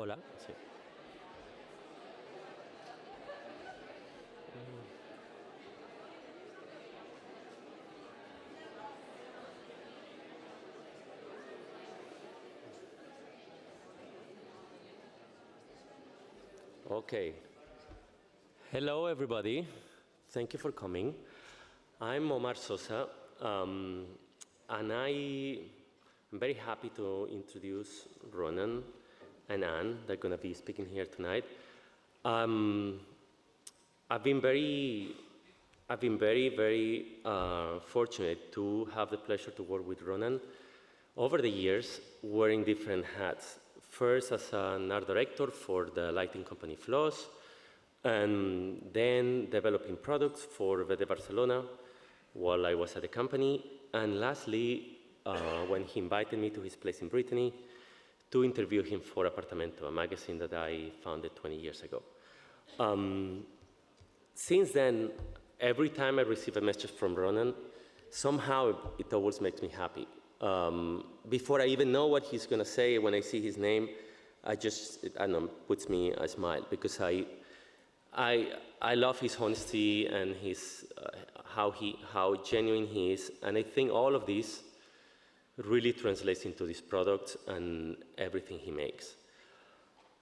Hola. Sí. Okay. Hello, everybody. Thank you for coming. I'm Omar Sosa, and I'm very happy to introduce Ronan and Anne. They're going to be speaking here tonight. I've been very, very fortunate to have the pleasure to work with Ronan over the years, wearing different hats. First as an art director for the lighting company Flos, and then developing products for Vitra Barcelona while I was at the company. And lastly, when he invited me to his place in Brittany to interview him for Apartamento, a magazine that I founded 20 years ago. Since then, every time I receive a message from Ronan, somehow it always makes me happy. Before I even know what he's going to say, when I see his name, I don't know, puts me a smile, because I love his honesty and his, how genuine he is. And I think all of this really translates into this product and everything he makes.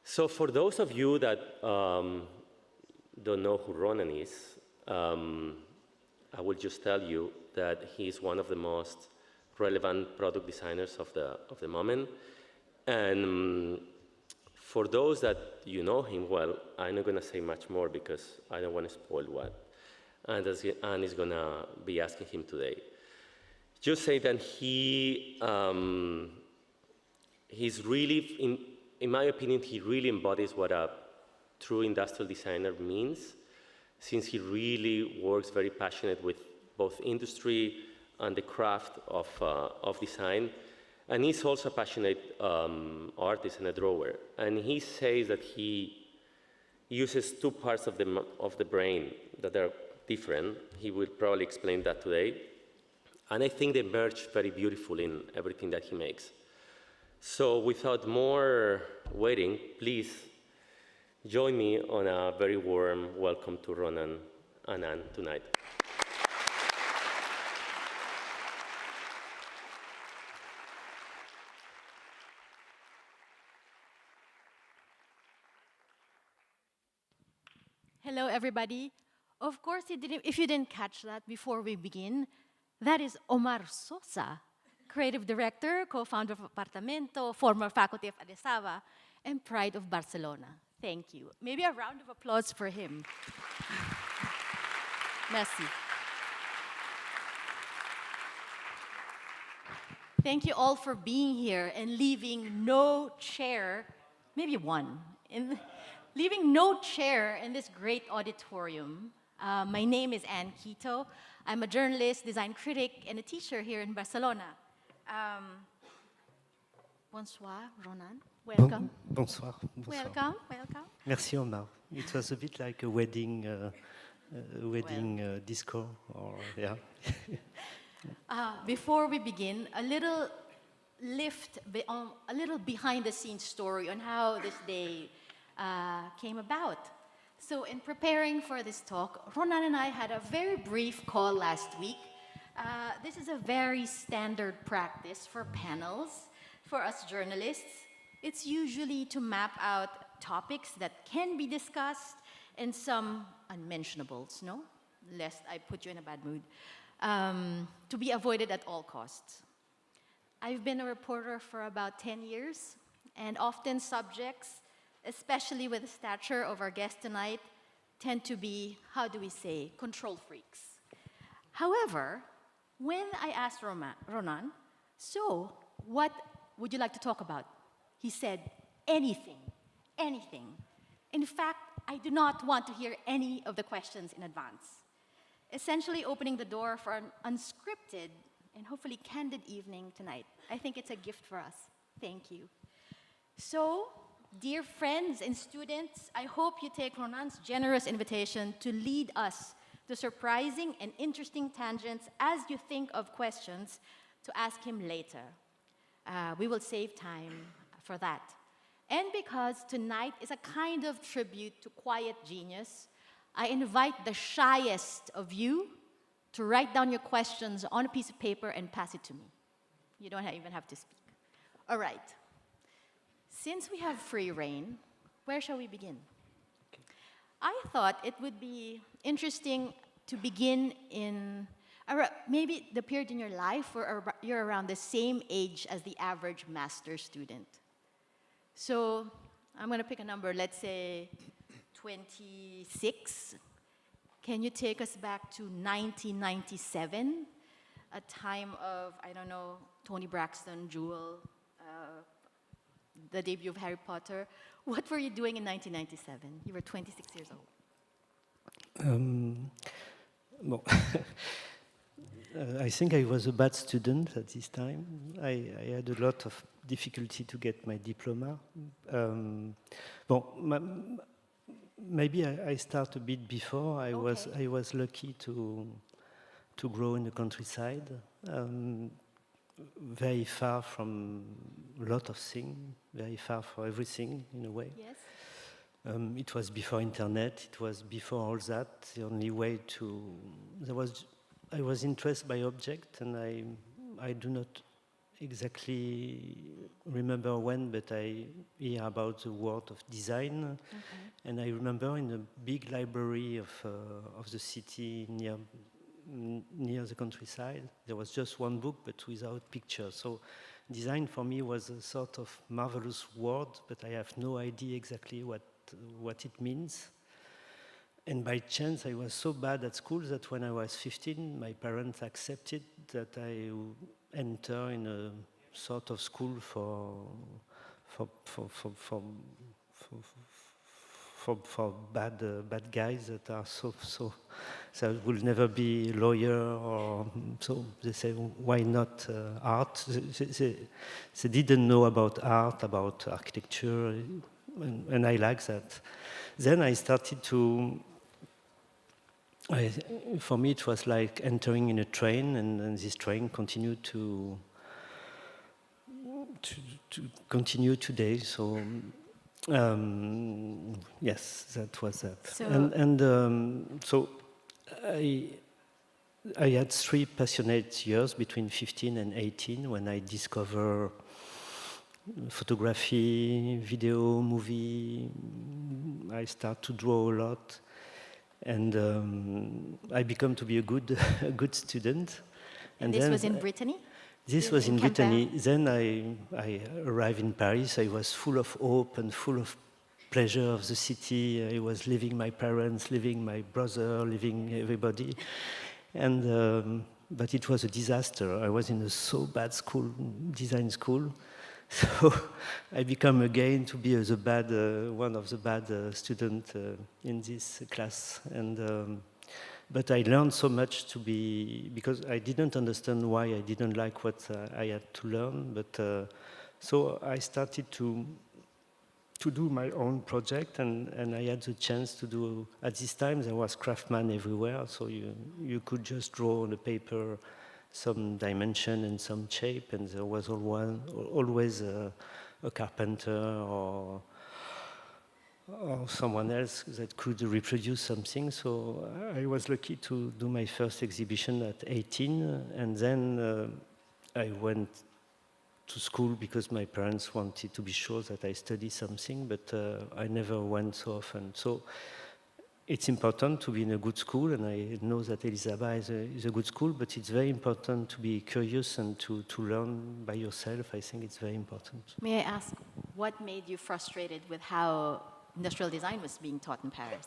So for those of you that don't know who Ronan is, I will just tell you that he's one of the most relevant product designers of the moment. And for those that you know him well, I'm not going to say much more because I don't want to spoil what Anne is going to be asking him today. Just say that he's really, in my opinion, he really embodies what a true industrial designer means, since he really works very passionate with both industry and the craft of design. And he's also a passionate artist and a drawer. And he says that he uses two parts of the brain that are different. He will probably explain that today. And I think they merge very beautifully in everything that he makes. So without more waiting, please join me on a very warm welcome to Ronan and Anne tonight. Hello, everybody. Of course, if you didn't catch that before we begin, that is Omar Sosa, creative director, co-founder of Apartamento, former faculty of Elisava, and pride of Barcelona. Thank you. Maybe a round of applause for him. Merci. Thank you all for being here and leaving no chair, maybe one, leaving no chair in this great auditorium. My name is Anne Quito. I'm a journalist, design critic, and a teacher here in Barcelona. Bonsoir, Ronan. Welcome. Bonsoir. Welcome. Merci, Omar. It was a bit like a wedding disco, or yeah. Before we begin, a little behind-the-scenes story on how this day came about. So in preparing for this talk, Ronan and I had a very brief call last week. This is a very standard practice for panels, for us journalists. It's usually to map out topics that can be discussed and some unmentionables, no? Lest I put you in a bad mood, to be avoided at all costs. I've been a reporter for about 10 years, and often subjects, especially with the stature of our guest tonight, tend to be, how do we say, control freaks. However, when I asked Ronan, so what would you like to talk about? He said, anything. In fact, I do not want to hear any of the questions in advance. Essentially opening the door for an unscripted and hopefully candid evening tonight. I think it's a gift for us. Thank you. So, dear friends and students, I hope you take Ronan's generous invitation to lead us to surprising and interesting tangents as you think of questions to ask him later. We will save time for that. And because tonight is a kind of tribute to quiet genius, I invite the shyest of you to write down your questions on a piece of paper and pass it to me. You don't even have to speak. All right. Since we have free reign, where shall we begin? Okay. I thought it would be interesting to begin in maybe the period in your life where you're around the same age as the average master's student. So I'm going to pick a number, let's say 26. Can you take us back to 1997, a time of, I don't know, Toni Braxton, Jewel, the debut of Harry Potter. What were you doing in 1997? You were 26 years old. Well, I think I was a bad student at this time. I had a lot of difficulty to get my diploma. Maybe I start a bit before. I was lucky to grow in the countryside, very far from a lot of things, very far from everything in a way. Yes. It was before internet. It was before all that. The only way I was interested by object, and I do not exactly remember when, but I hear about the world of design, and I remember in a big library of the city near the countryside, there was just one book, but without pictures. So design for me was a sort of marvelous word, but I have no idea exactly what it means. And by chance, I was so bad at school that when I was 15, my parents accepted that I enter in a sort of school for bad guys that are so will never be a lawyer, or so they say, why not art? They didn't know about art, about architecture, and I like that. Then I started for me, it was like entering in a train, and this train continued to continue today. So yes, that was that. So, so I had 3 passionate years between 15 and 18 when I discovered photography, video, movie. I start to draw a lot. And I become to be a good student. And this was in Brittany? This was in Brittany. Then I arrived in Paris. I was full of hope and full of pleasure of the city. I was leaving my parents, leaving my brother, leaving everybody. And but it was a disaster. I was in a so bad school, design school. So I become again to be one of the bad students in this class, but I learned so much because I didn't understand why I didn't like what I had to learn. But so I started to do my own project, and I had the chance to do. At this time, there was craftsman everywhere, so you could just draw on the paper some dimension and some shape, and there was always a carpenter or someone else that could reproduce something. So I was lucky to do my first exhibition at 18, and then I went to school because my parents wanted to be sure that I study something, but I never went so often. So it's important to be in a good school, and I know that Elisava is a good school, but it's very important to be curious and to learn by yourself. I think it's very important. May I ask, what made you frustrated with how industrial design was being taught in Paris?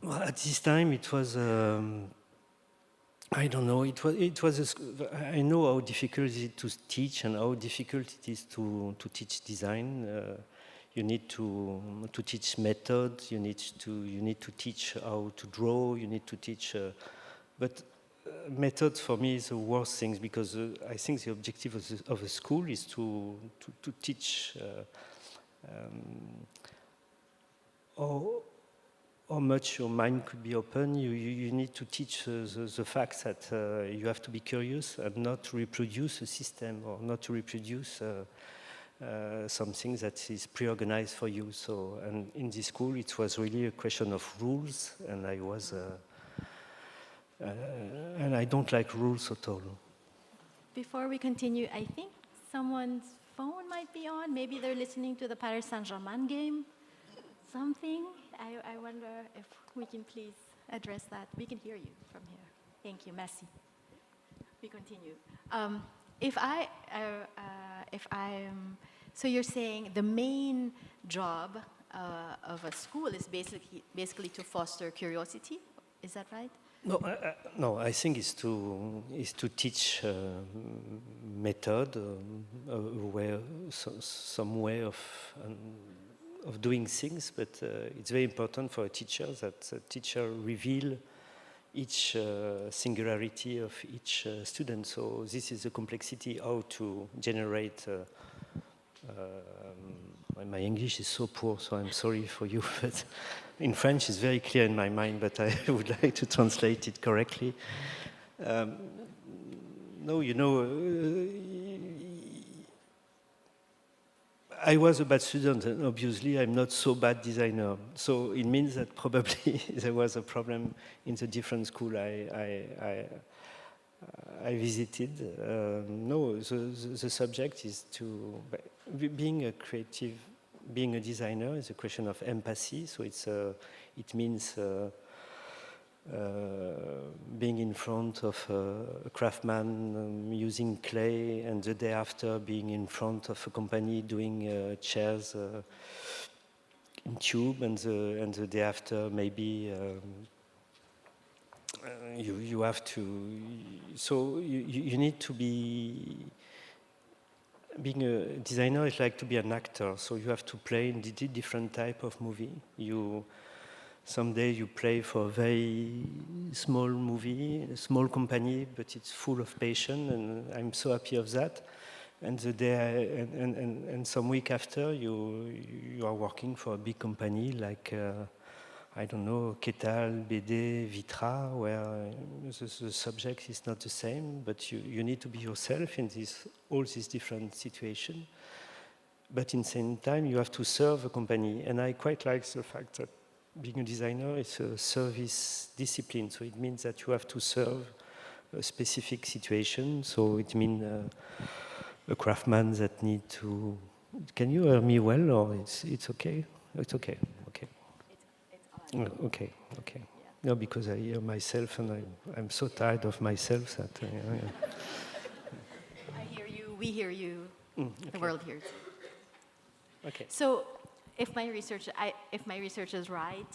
Well, at this time, it was, I don't know, I know how difficult it is to teach and how difficult it is to teach design. You need to teach methods. You need to teach how to draw. You need to teach, but methods for me is the worst thing, because I think the objective of a school is to teach how much your mind could be open. You need to teach the fact that you have to be curious and not to reproduce a system, or not to reproduce something that is pre-organized for you. So, and in this school, it was really a question of rules, and I was, and I don't like rules at all. Before we continue, I think someone's phone might be on. Maybe they're listening to the Paris Saint-Germain game. Something. I wonder if we can please address that. We can hear you from here. Thank you, merci. We continue. So you're saying the main job of a school is basically to foster curiosity. Is that right? No, I think it's to teach method, some way of doing things. But it's very important for a teacher that the teacher reveal each singularity of each student. So this is the complexity, how to generate. My English is so poor, so I'm sorry for you, but in French it's very clear in my mind, but I would like to translate it correctly. No, you know, I was a bad student, and obviously I'm not so bad designer. So it means that probably there was a problem in the different school I visited. No, the subject is to being a creative, being a designer is a question of empathy. So it means being in front of a craftsman using clay, and the day after being in front of a company doing chairs in tube, and the day after maybe you have to. So you need to be. Being a designer is like to be an actor. So you have to play in different type of movie. Someday you play for a very small movie, a small company, but it's full of passion, and I'm so happy of that. And the day and some week after, you are working for a big company like I don't know, Ketal, BD, Vitra, where the subject is not the same, but you need to be yourself in all these different situations. But in the same time, you have to serve a company, and I quite like the fact that being a designer is a service discipline, so it means that you have to serve a specific situation. So it means a craftsman that need to. Can you hear me well, or it's okay? It's okay. Okay. Okay. Okay. Yeah. No, because I hear myself, and I'm so tired of myself that. I hear you. We hear you. Okay. The world hears you. Okay. So, if my research is right,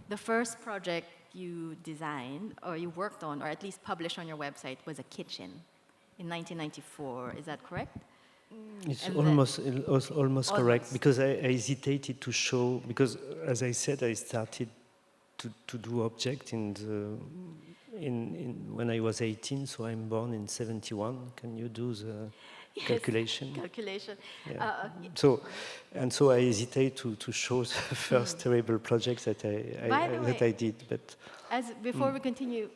the first project you designed or you worked on, or at least published on your website, was a kitchen in 1994. Is that correct? It's almost correct, because I hesitated to show, because as I said, I started to do object when I was 18, so I'm born in 71. Can you do the calculation? Calculation. Yeah. So I hesitate to show the first terrible project that I did. But before we continue,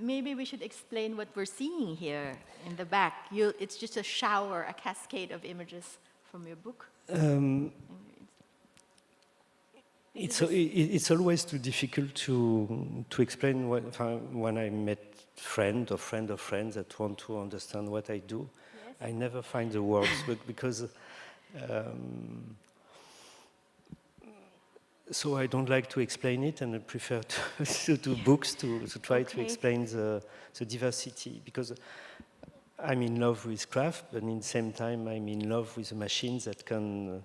maybe we should explain what we're seeing here in the back. It's just a shower, a cascade of images from your book. It's always too difficult to explain when I met friend of friends that want to understand what I do. Yes. I never find the words, but because so I don't like to explain it, and I prefer to do books to try to explain the diversity, because I'm in love with craft, but in the same time I'm in love with a machine that can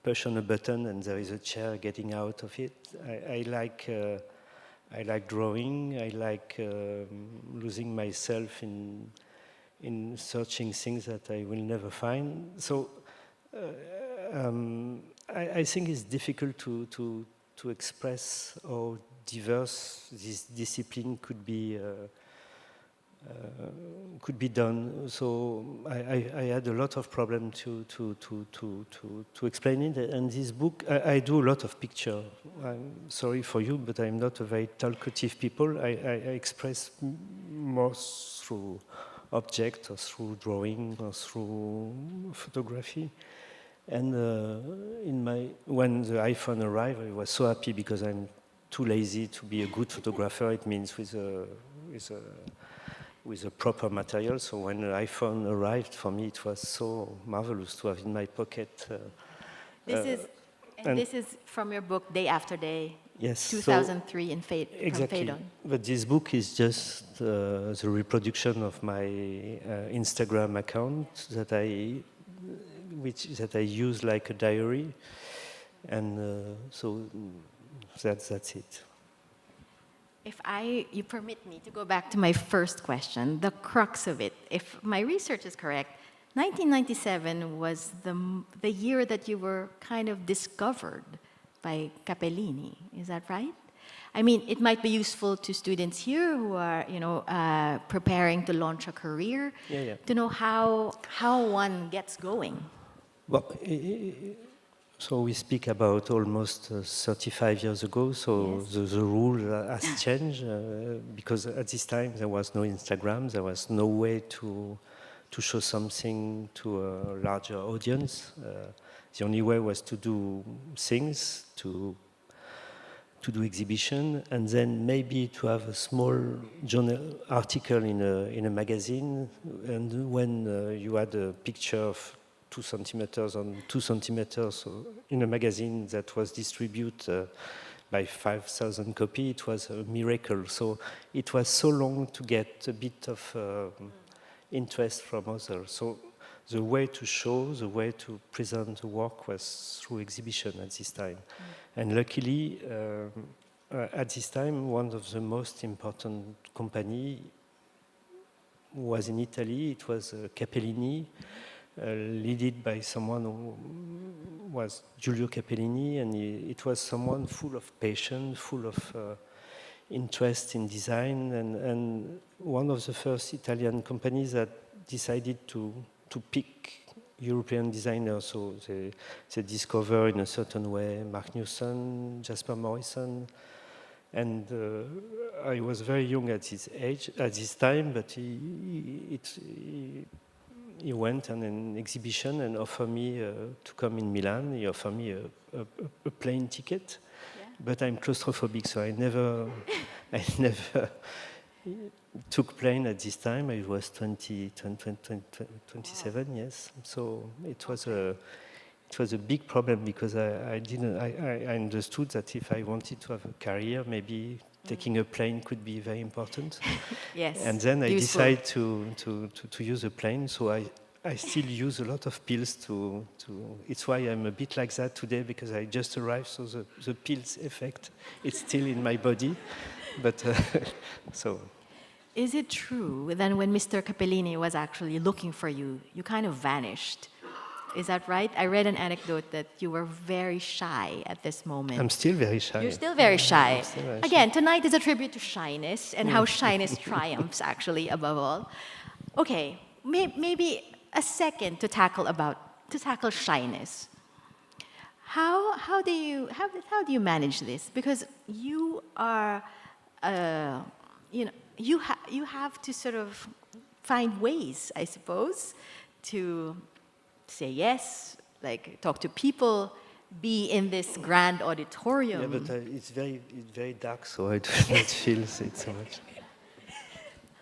push on a button and there is a chair getting out of it. I like drawing. I like losing myself in searching things that I will never find. So I think it's difficult to express how diverse this discipline could be done. So I had a lot of problem to explain it. And this book, I do a lot of picture. I'm sorry for you, but I'm not a very talkative people. I express more through object, or through drawing, or through photography. And when the iPhone arrived, I was so happy because I'm too lazy to be a good photographer. It means with a proper material. So when the iPhone arrived, for me it was so marvelous to have in my pocket. This is from your book, Day After Day, yes, 2003 from exactly. Phaidon. But this book is just the reproduction of my Instagram account that I use like a diary, and so that's it. If you permit me to go back to my first question, the crux of it, if my research is correct, 1997 was the year that you were kind of discovered by Capellini. Is that right? I mean, it might be useful to students here who are, preparing to launch a career to know how one gets going. Well, so we speak about almost 35 years ago, so yes. the rule has changed because at this time there was no Instagram, there was no way to show something to a larger audience. The only way was to do things, to do exhibition, and then maybe to have a small journal article in a magazine, and when you had a picture of 2 centimeters on 2 centimeters in a magazine that was distributed by 5,000 copies, it was a miracle. So it was so long to get a bit of interest from others. So the way to show, the way to present the work was through exhibition at this time. And luckily, at this time, one of the most important company was in Italy. It was Capellini, led by someone who was Giulio Capellini, and it was someone full of passion, full of interest in design, and one of the first Italian companies that decided to pick European designers. So they discover in a certain way Mark Newson, Jasper Morrison, and I was very young at this time, but he went on an exhibition and offered me to come in Milan. He offered me a plane ticket, but I'm claustrophobic, so I never took plane at this time. I was 27, yes. So it was a big problem because I understood that if I wanted to have a career, maybe taking a plane could be very important. Yes. And then I decided to use a plane. So I still use a lot of pills to. It's why I'm a bit like that today, because I just arrived, so the pills effect it's still in my body, but so. Is it true that when Mr. Capellini was actually looking for you, you kind of vanished? Is that right? I read an anecdote that you were very shy at this moment. I'm still very shy. You're still very shy. Still very Again, shy. Tonight is a tribute to shyness and how shyness triumphs, actually, above all. Okay, maybe a second to tackle shyness. How do you manage this? Because you are, you have to sort of find ways, I suppose, to say yes, like talk to people, be in this grand auditorium. Yeah, but it's very dark, so I do not feel it so much.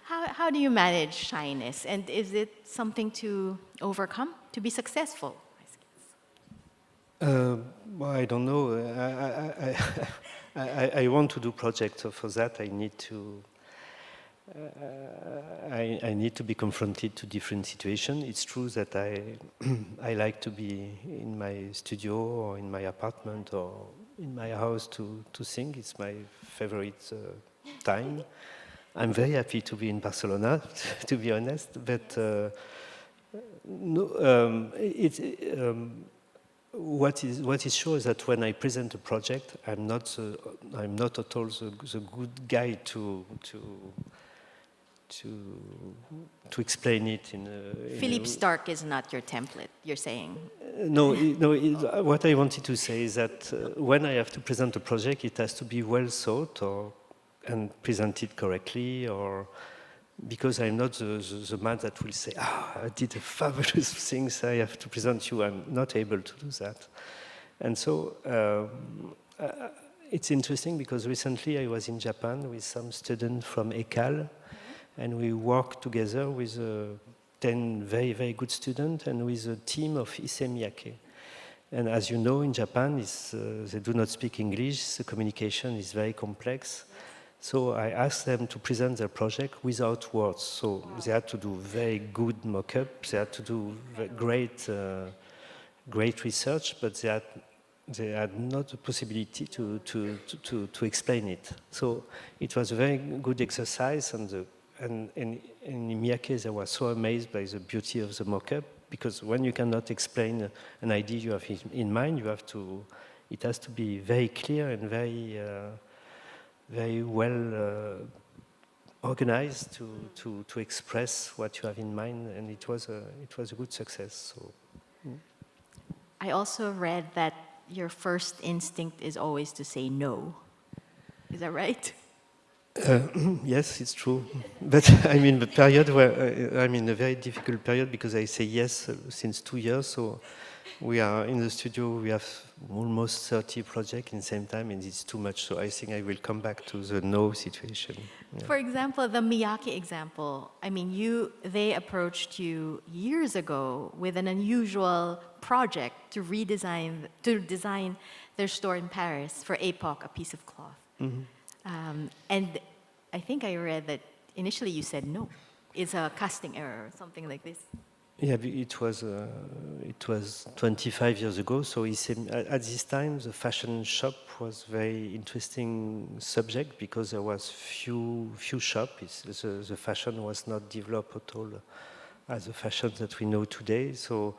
How do you manage shyness, and is it something to overcome to be successful? Well, I don't know. I want to do projects, so for that I need to. I need to be confronted to different situations. It's true that I like to be in my studio or in my apartment or in my house to sing. It's my favorite time. I'm very happy to be in Barcelona, to be honest. But what is sure is that when I present a project, I'm not at all the good guy to explain it in Philippe Stark is not your template, you're saying? No, what I wanted to say is that when I have to present a project, it has to be well thought and presented correctly, or because I'm not the man that will say, I did a fabulous things, I have to present you. I'm not able to do that. And so it's interesting because recently I was in Japan with some students from ECAL, and we worked together with 10 very, very good students and with a team of Issey Miyake. And as you know, in Japan, they do not speak English, the communication is very complex. So I asked them to present their project without words. So they had to do very good mock-up, they had to do great research, but they had not the possibility to explain it. So it was a very good exercise, and in Miyake, they were so amazed by the beauty of the mock-up, because when you cannot explain an idea you have in mind, it has to be very clear and very well organized to express what you have in mind, and it was a good success. So. I also read that your first instinct is always to say no. Is that right? Yes, it's true. But I'm in the period where I'm in a very difficult period because I say yes since 2 years. So we are in the studio, we have almost 30 projects in the same time, and it's too much. So I think I will come back to the no situation. Yeah. For example, the Miyake example, I mean, they approached you years ago with an unusual project to design their store in Paris for Epoch, a piece of cloth. Mm-hmm. And I think I read that initially you said no. It's a casting error or something like this. Yeah, it was 25 years ago. So at this time, the fashion shop was very interesting subject because there was few shops. The fashion was not developed at all as the fashion that we know today. So.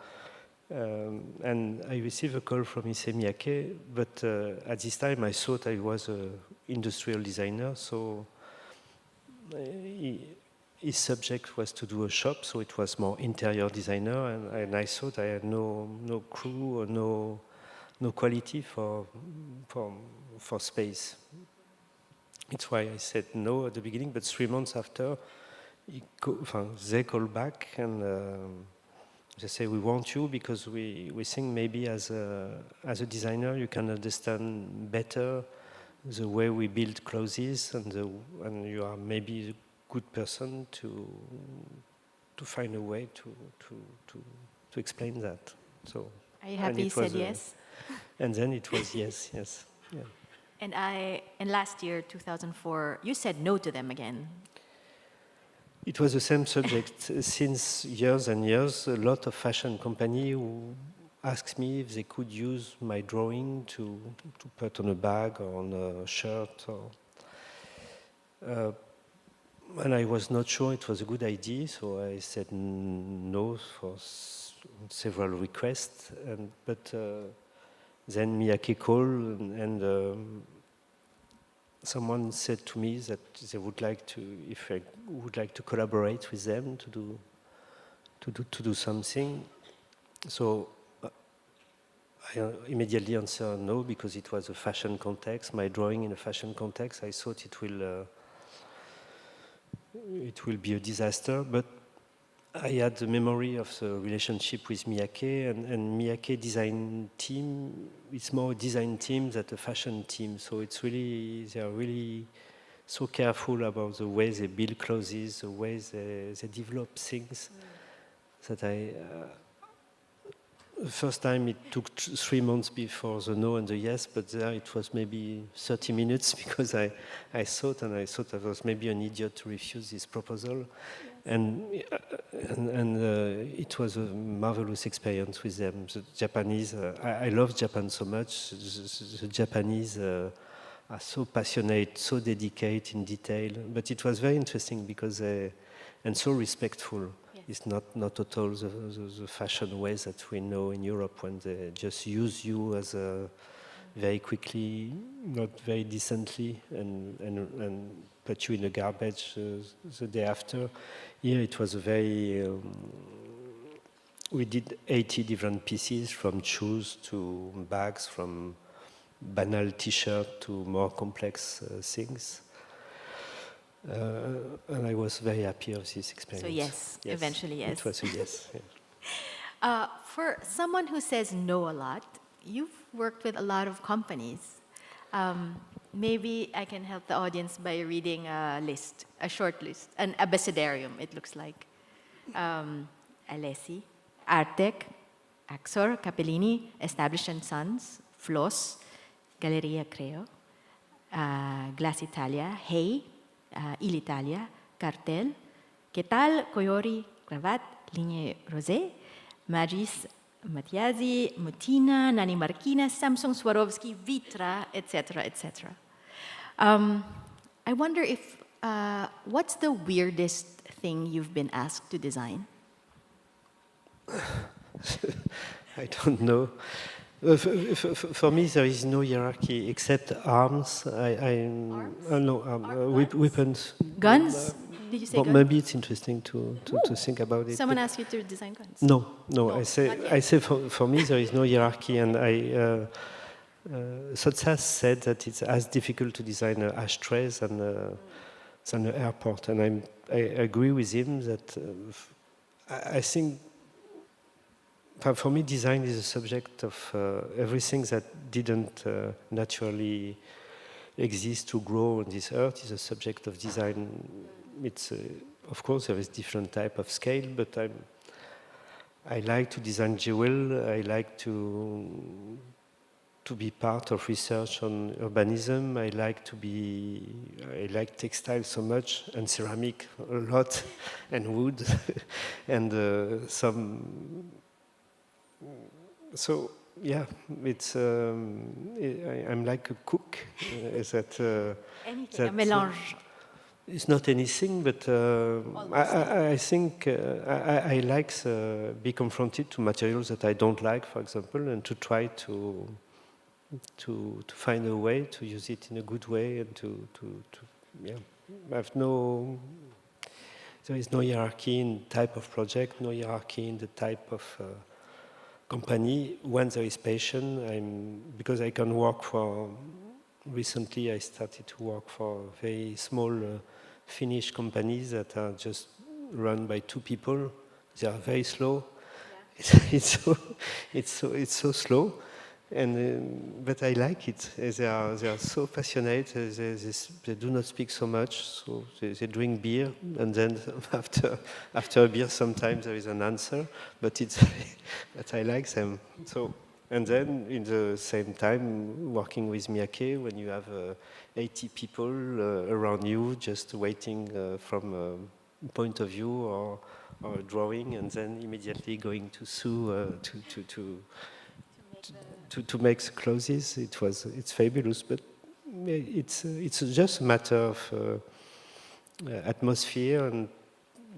And I received a call from Issey Miyake, but at this time I thought I was an industrial designer, so his subject was to do a shop, so it was more interior designer, and I thought I had no crew or no quality for space. It's why I said no at the beginning, but 3 months after, they called back and they say, we want you because we think maybe as a designer you can understand better the way we build clothes, and you are maybe a good person to find a way to explain that. So. Are you happy you said yes? And then it was yes. Yeah. And last year, 2004, you said no to them again. It was the same subject. Since years and years, a lot of fashion companies who asked me if they could use my drawing to put on a bag or on a shirt. And I was not sure it was a good idea, so I said no for several requests. But then Miyake called, and someone said to me that they would like to, if I would like to collaborate with them to do something. So I immediately answered no, because it was a fashion context. My drawing in a fashion context, I thought it will be a disaster. But I had the memory of the relationship with Miyake, and Miyake design team, it's more a design team than a fashion team. So they are really so careful about the way they build clothes, the way they develop things, that the first time it took 3 months before the no and the yes, but there it was maybe 30 minutes because I thought I was maybe an idiot to refuse this proposal. And it was a marvelous experience with them. The Japanese, I love Japan so much. The Japanese are so passionate, so dedicated in detail. But it was very interesting because and so respectful. Yes. It's not at all the fashion ways that we know in Europe, when they just use you as very quickly, not very decently, and put you in the garbage the day after. Here it was a very, we did 80 different pieces, from shoes to bags, from banal t-shirt to more complex things. And I was very happy of this experience. So yes, eventually yes. It was a yes. Yeah. For someone who says no a lot, you've worked with a lot of companies. Maybe I can help the audience by reading a list, a short list, an abecedarium, it looks like. Alessi, Artek, Axor, Capellini, Established & Sons, Floss, Galleria Creo, Glass Italia, Hey, Il Italia, Cartel, Ketal, Coyori, Cravat, Ligne Rosé, Magis, Mattiasi, Mutina, Nani Marquina, Samsung, Swarovski, Vitra, etc., etc. I wonder if, what's the weirdest thing you've been asked to design? I don't know. For me, there is no hierarchy except arms. Weapons. Guns? Did you say guns? Maybe it's interesting to think about it. Someone asked you to design guns? No. I say for me there is no hierarchy, and Sotsas said that it's as difficult to design ashtrays than an airport, and I agree with him that I think. For me, design is a subject of everything that didn't naturally exist to grow on this earth is a subject of design. It's of course there is different type of scale, but I like to design jewel. I like to be part of research on urbanism. I like textile so much, and ceramic a lot, and wood, and some. So yeah, it's I'm like a cook. Anything, a mélange. It's not anything, but I think I like be confronted to materials that I don't like, for example, and to try to find a way to use it in a good way, and there is no hierarchy in type of project, no hierarchy in the type of company. When there is passion, because I can work for. Recently, I started to work for very small Finnish companies that are just run by 2 people. They are very slow. Yeah. It's so slow, but I like it. They are so passionate. They do not speak so much, so they drink beer, and then after a beer, sometimes there is an answer. But I like them. So, and then in the same time, working with Miyake, when you have 80 people around you, just waiting from a point of view or a drawing, and then immediately going to sue to make the clothes. It's fabulous, but it's just a matter of atmosphere and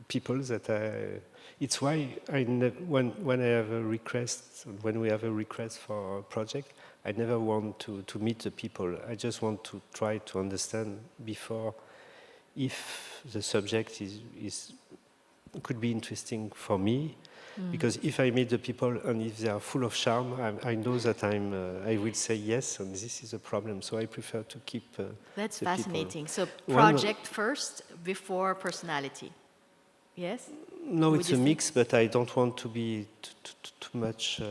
people that it's why when I have a request, when we have a request for a project, I never want to meet the people. I just want to try to understand before if the subject could be interesting for me. Because if I meet the people and if they are full of charm, I know that I will say yes, and this is a problem. So I prefer to keep. That's fascinating. So project first before personality. Yes. No, it's a mix, but I don't want to be too much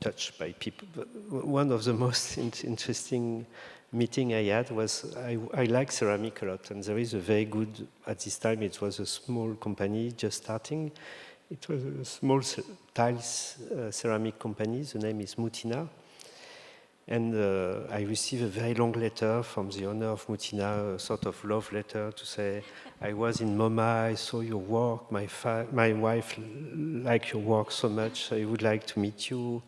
touched by people. But one of the most interesting meeting I had was I like ceramic a lot, and there is a very good. At this time, it was a small company just starting. It was a small tiles ceramic company. The name is Mutina. And I received a very long letter from the owner of Mutina, a sort of love letter to say, I was in MoMA, I saw your work, my wife liked your work so much, I would like to meet you.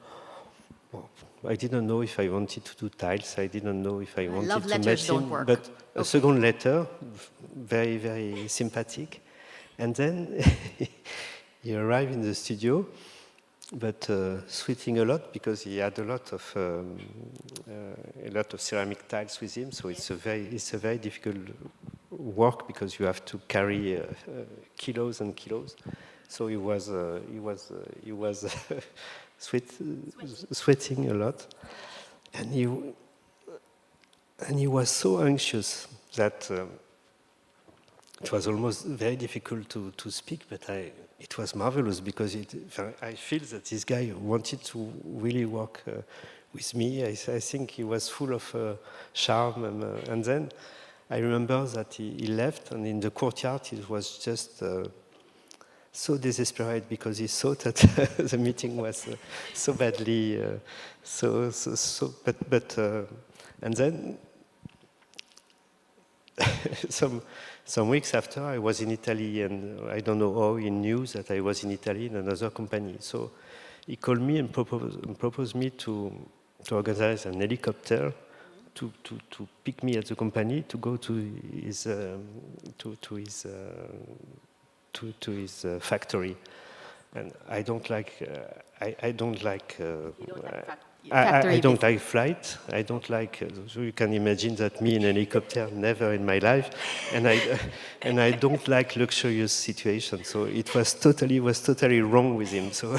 Well, I didn't know if I wanted to do tiles, I didn't know if I wanted to match him. But a second letter, very, very sympathetic. And then he arrived in the studio, but sweating a lot because he had a lot of ceramic tiles with him. So it's a very difficult work because you have to carry kilos and kilos. So he was sweating a lot, and he was so anxious that it was almost very difficult to speak, but it was marvelous because I feel that this guy wanted to really work with me. I think he was full of charm, and then I remember that he left, and in the courtyard he was just so desperate because he thought that the meeting was so badly, and then some weeks after I was in Italy, and I don't know how he knew that I was in Italy in another company. So he called me and proposed me to organize an helicopter to pick me at the company to go to his factory. And I don't like I don't like I don't like flight. I don't like. So you can imagine that me in a helicopter, never in my life, and I don't like luxurious situations. So it was totally wrong with him. So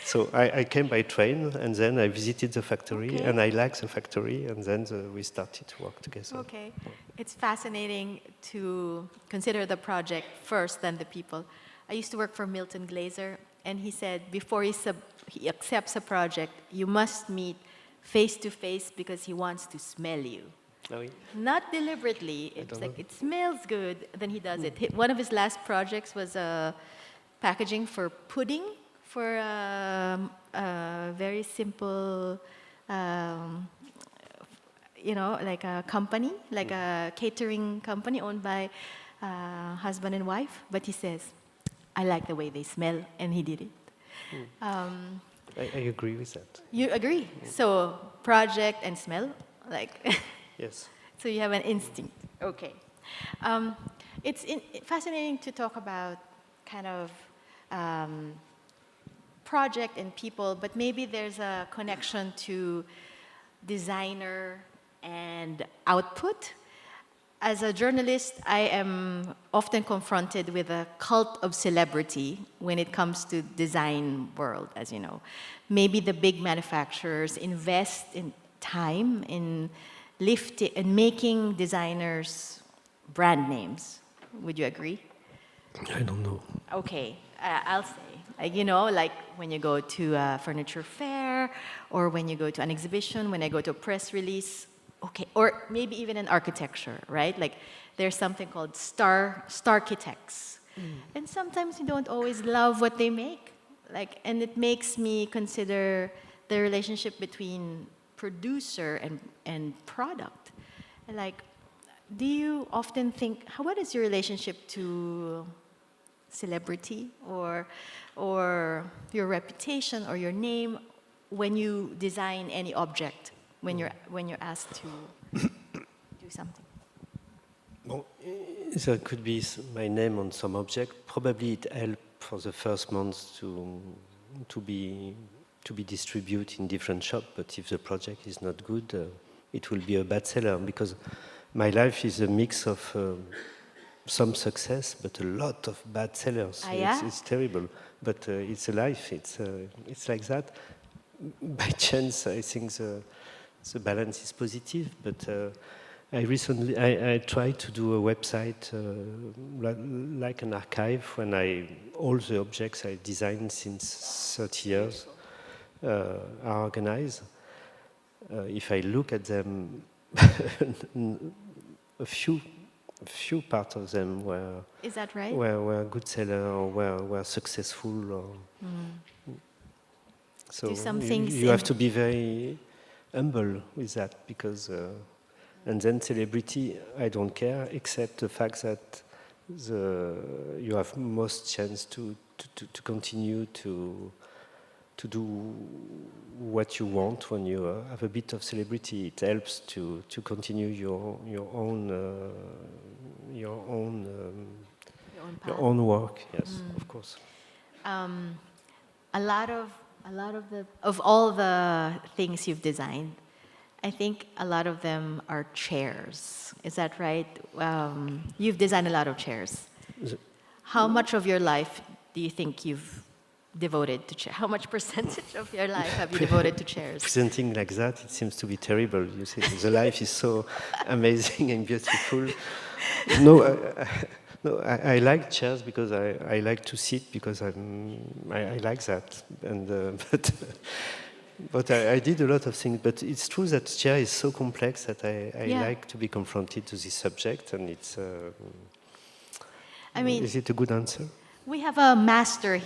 so I came by train, and then I visited the factory, and I liked the factory, and then we started to work together. Okay, it's fascinating to consider the project first, then the people. I used to work for Milton Glaser, and he said before he accepts a project, you must meet face to face because he wants to smell you. Oh, yeah. Not deliberately. It's like, it smells good, then he does it. One of his last projects was packaging for pudding for a very simple, like a company, like a catering company owned by husband and wife. But he says, I like the way they smell, and he did it. I agree with that. You agree? So project and smell, like. Yes. So you have an instinct. Okay. It's fascinating to talk about kind of project and people, but maybe there's a connection to designer and output. As a journalist, I am often confronted with a cult of celebrity when it comes to design world, as you know. Maybe the big manufacturers invest in time in lifting and making designers brand names. Would you agree? I don't know. Okay, I'll say. Like when you go to a furniture fair, or when you go to an exhibition, when I go to a press release, okay, or maybe even in architecture, right? Like there's something called starchitects. And sometimes you don't always love what they make. And it makes me consider the relationship between producer and product. Do you often think, what is your relationship to celebrity or your reputation or your name when you design any object, when you're asked to do something? Well, there could be my name on some object. Probably it helped for the first months to be distributed in different shops. But if the project is not good, it will be a bad seller, because my life is a mix of some success, but a lot of bad sellers. Yeah? It's terrible, but it's a life. It's like that. By chance, I think the balance is positive, but I tried to do a website like an archive when all the objects I designed since 30 years are organized. If I look at them, a few parts of them were. Is that right? Were good seller or were successful. Or, so do some things you have to be very humble with that, because and then celebrity, I don't care, except the fact that you have most chance to continue to do what you want when you have a bit of celebrity. It helps to continue your own work. Yes, of course. A lot of all the things you've designed, I think a lot of them are chairs. Is that right? You've designed a lot of chairs. How much of your life do you think you've devoted to chairs? How much percentage of your life have you devoted to chairs? Presenting like that, it seems to be terrible. You see, the life is so amazing and beautiful. No, No, I like chairs because I like to sit because I like that, and but I did a lot of things. But it's true that chair is so complex that I like to be confronted to this subject, and it's. I mean, is it a good answer? we have a master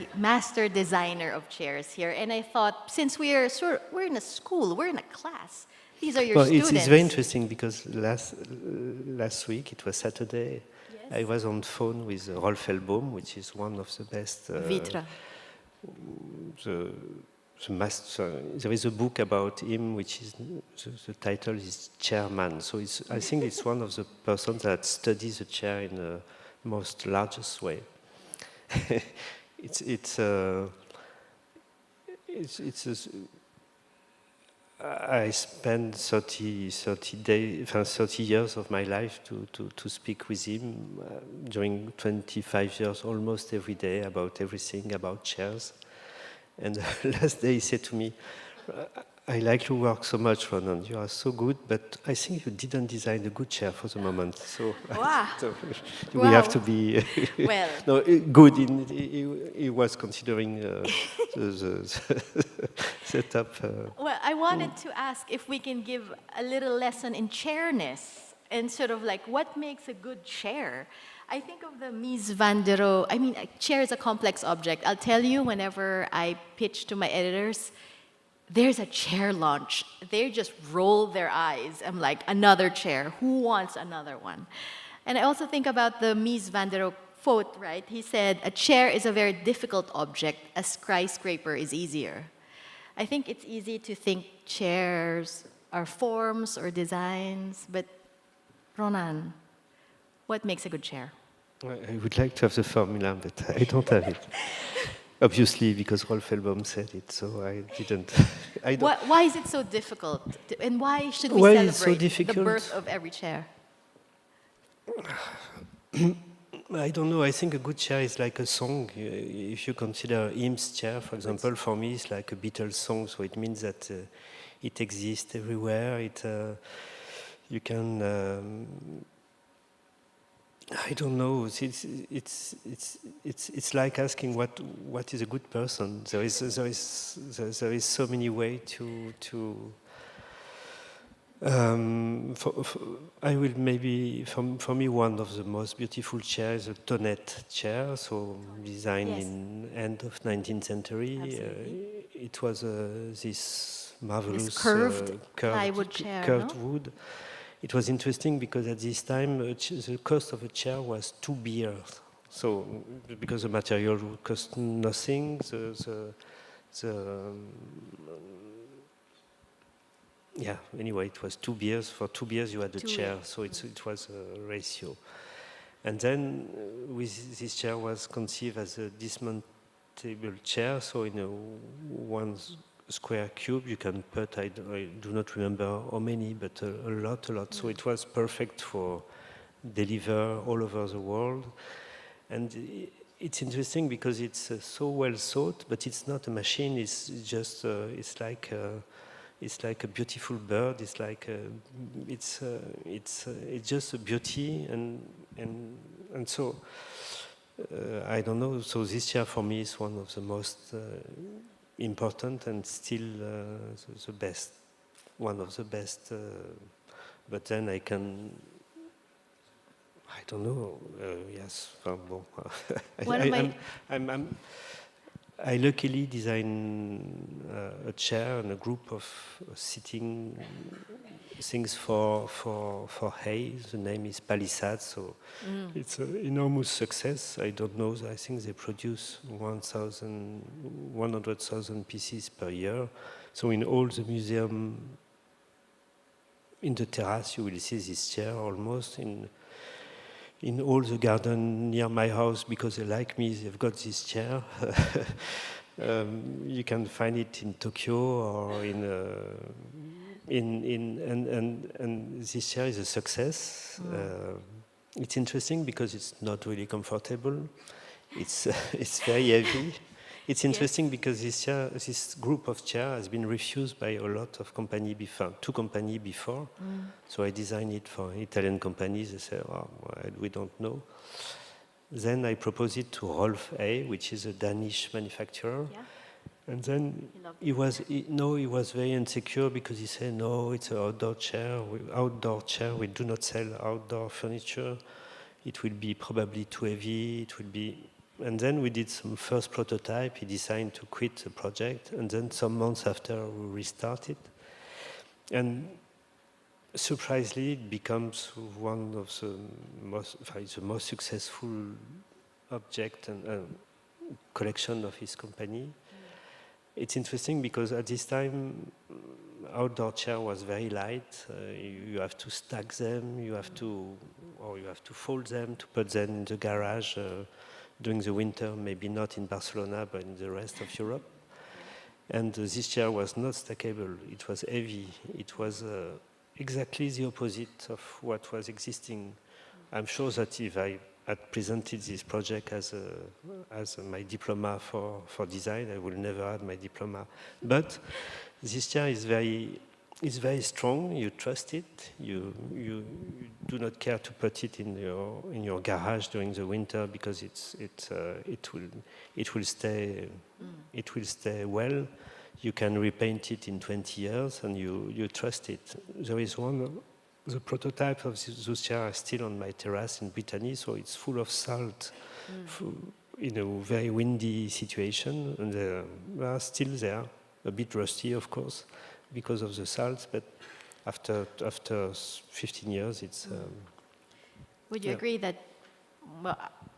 designer of chairs here, and I thought since we're in a school, we're in a class. These are your students. It's very interesting because last week, it was Saturday, I was on the phone with Rolf Elboom, which is one of the best. Vitra. The master, there is a book about him, which is the title is Chairman. So I think it's one of the persons that studies the chair in the most largest way. I spent 30 years of my life to speak with him during 25 years, almost every day, about everything, about chairs. And last day he said to me, I like your work so much, Ronan. You are so good, but I think you didn't design a good chair for the moment. So, wow. We have to be well. no, good. He was considering the setup. Well, I wanted to ask if we can give a little lesson in chairness and sort of like what makes a good chair. I think of the Mies van der Rohe. I mean, a chair is a complex object. I'll tell you, whenever I pitch to my editors, there's a chair launch. They just roll their eyes. I'm like, another chair. Who wants another one? And I also think about the Mies van der Rohe quote, right? He said, a chair is a very difficult object. A skyscraper is easier. I think it's easy to think chairs are forms or designs, but Ronan, what makes a good chair? I would like to have the formula, but I don't have it. Obviously, because Rolf Elboom said it, so I didn't. Why is it so difficult? And why should we celebrate the birth of every chair? I don't know. I think a good chair is like a song. If you consider Im's chair, for example, for me, it's like a Beatles song. So it means that it exists everywhere. You can. I don't know. It's like asking what is a good person. There is so many ways to. I will maybe for me one of the most beautiful chairs is a tonnette chair, so designed in end of 19th century. It was this marvelous curved plywood chair, curved wood. It was interesting because at this time the cost of a chair was 2 beers. So because the material would cost nothing, anyway, it was 2 beers. For 2 beers, you had a chair, so it was a ratio. And then with this chair was conceived as a dismountable chair, so in a 1 square cube, you can put, I do not remember how many, but a lot. So it was perfect for deliver all over the world. And it's interesting because it's so well thought, but it's not a machine. It's just it's like a beautiful bird. It's like it's just a beauty, and so I don't know. So this chair for me is one of the most important and still the best, one of the best. But then I don't know. Yes, bon. I luckily designed a chair and a group of sitting things for hay. The name is Palisade, so it's an enormous success. I don't know. I think they produce 100,000 pieces per year. So in all the museum, in the terrace, you will see this chair almost in all the garden near my house, because they like me, they've got this chair. You can find it in Tokyo or and this chair is a success. It's interesting because it's not really comfortable. It's very heavy. It's interesting because this group of chairs has been refused by a lot of companies before, 2 companies before. So I designed it for Italian companies. They say, we don't know. Then I proposed it to Rolf A., which is a Danish manufacturer. Yeah. And then he was very insecure because he said, no, it's an outdoor chair. We do not sell outdoor furniture. It will be probably too heavy. It will be. And then we did some first prototype. He decided to quit the project. And then some months after, we restarted. And surprisingly, it becomes one of the most successful object and collection of his company. It's interesting because at this time, outdoor chair was very light. You have to stack them, you have to fold them to put them in the garage during the winter, maybe not in Barcelona, but in the rest of Europe. And this chair was not stackable. It was heavy. It was exactly the opposite of what was existing. I'm sure that if I had presented this project as my diploma for design, I would never have my diploma. But this chair is very strong. You trust it. You do not care to put it in your garage during the winter because it will stay well. You can repaint it in 20 years, and you trust it. There is the prototype of those chairs still on my terrace in Brittany, so it's full of salt in a very windy situation, and they are still there, a bit rusty, of course, because of the salt, but after 15 years, it's... Would you agree that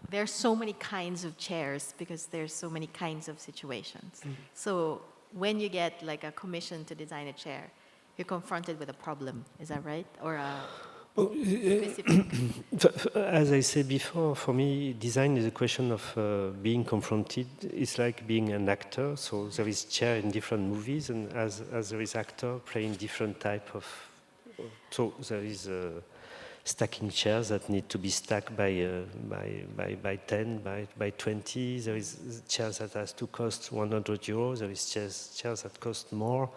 there are so many kinds of chairs because there's so many kinds of situations? So when you get like a commission to design a chair, you're confronted with a problem, is that right? Or a specific... As I said before, for me, design is a question of being confronted. It's like being an actor, so there is chair in different movies, and as there is actor playing different type of... So there is stacking chairs that need to be stacked by 10, by 20. There is chairs that has to cost 100 euros. There is chairs that cost more.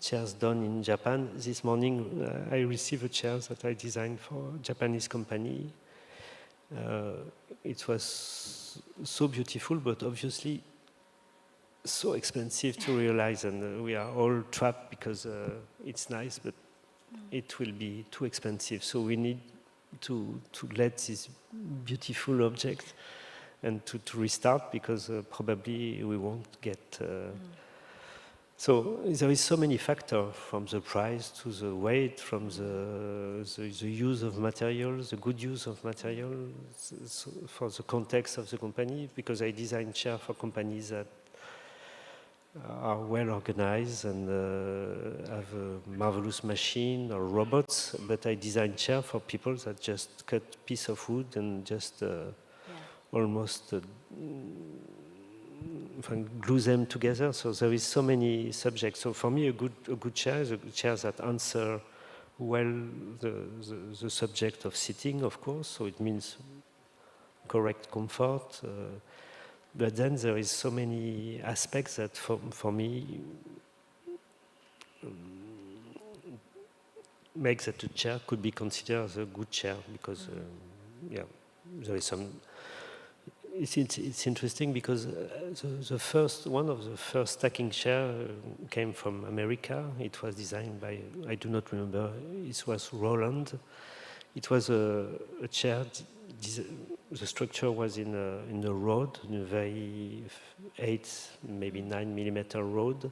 Chairs done in Japan. This morning I received a chair that I designed for a Japanese company. It was so beautiful, but obviously so expensive to realize, and we are all trapped because it's nice, but it will be too expensive. So we need to let this beautiful object and to restart, because probably we won't get... So there is so many factors, from the price to the weight, from the use of materials, the good use of materials, for the context of the company, because I design chair for companies that are well organized and have a marvelous machine or robots, but I design chair for people that just cut piece of wood and just almost glue them together. So there is so many subjects. So for me, a good chair is a chair that answer well the subject of sitting, of course. So it means correct comfort. But then there is so many aspects that for me makes that a chair could be considered as a good chair, because there is some... It's interesting because one of the first stacking chair came from America. It was designed by, I do not remember, it was Roland. It was a chair... The structure was in a rod, in a very 8, maybe 9 millimeter rod.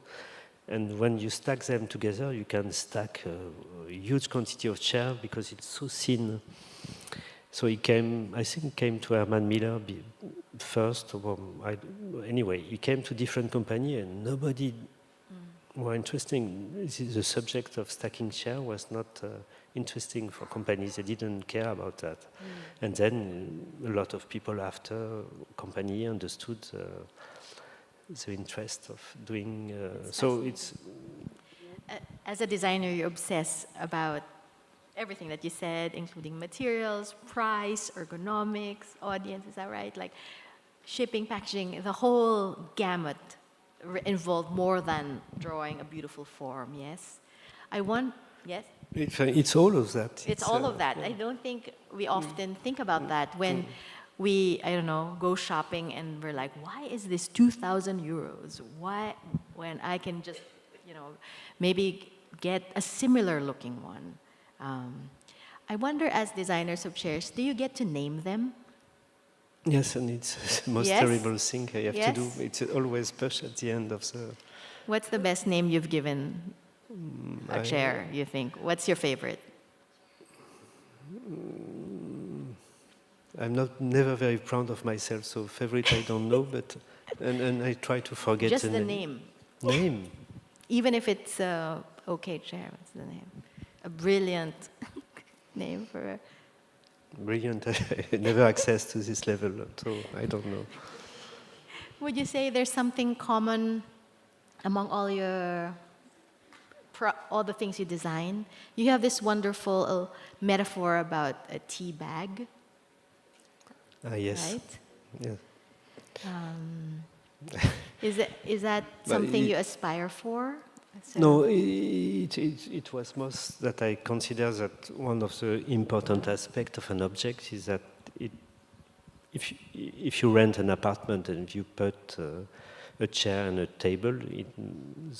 And when you stack them together, you can stack a huge quantity of chair because it's so thin. So I think came to Herman Miller first. Anyway, he came to different company and nobody were interesting. The subject of stacking chair was not interesting for companies. They didn't care about that. And then a lot of people after company understood the interest of doing. So it's... As a designer, you obsess about everything that you said, including materials, price, ergonomics, audience, is that right? Like shipping, packaging, the whole gamut involved more than drawing a beautiful form, yes? Yes? It's all of that. It's all of that. I don't think we often think about that. When we, I don't know, go shopping and we're like, why is this 2,000 euros? Why, when I can just, you know, maybe get a similar looking one? I wonder, as designers of chairs, do you get to name them? Yes, and it's the most terrible thing I have to do. It's always push at the end of the... What's the best name you've given a chair, you think? What's your favorite? I'm never very proud of myself, so favorite I don't know, but and I try to forget just the the name. Name. Even if it's a okay chair, what's the name? A brilliant name for a... Brilliant. I never access to this level, so I don't know. Would you say there's something common among all your all the things you design? You have this wonderful metaphor about a tea bag. Yes. Right? Yeah. Is that something you aspire for? So no, it was most that I consider that one of the important aspects of an object is that if you rent an apartment and you put a chair and a table,